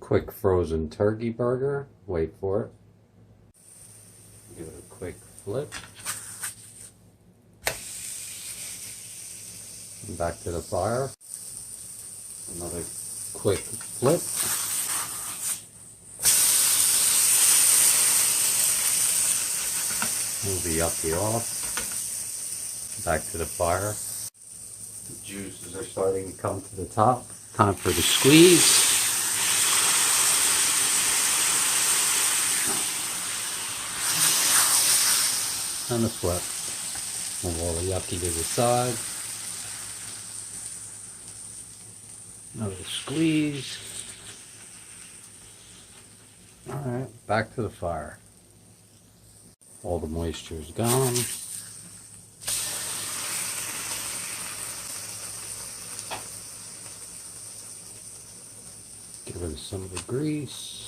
quick frozen turkey burger. Wait for it. Give it a quick flip. And back to the fire. Another quick flip. Move the yucky off. Back to the fire. The juices are starting to come to the top. Time for the squeeze. And the flip. Move all the yucky to the side. Another squeeze. Alright, back to the fire. All the moisture is gone. Get rid of some of the grease.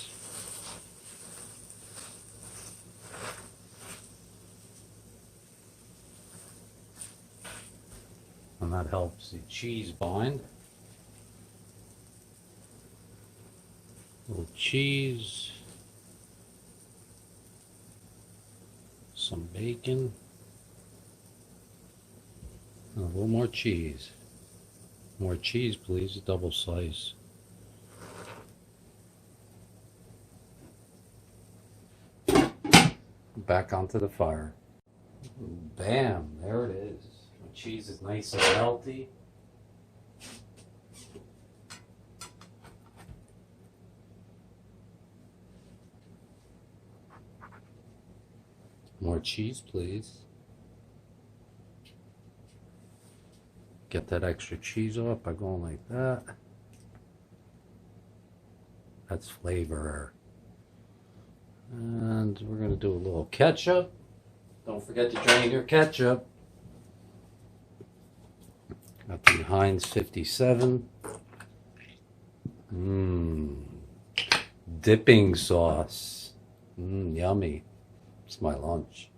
And that helps the cheese bind. A little cheese. Some bacon. And a little more cheese. More cheese, please. A double slice. Back onto the fire. Bam! There it is. The cheese is nice and melty. More cheese, please. Get that extra cheese off by going like that. That's flavor. And we're going to do a little ketchup. Don't forget to drain your ketchup. Got the Heinz 57. Dipping sauce. Yummy. It's my lunch.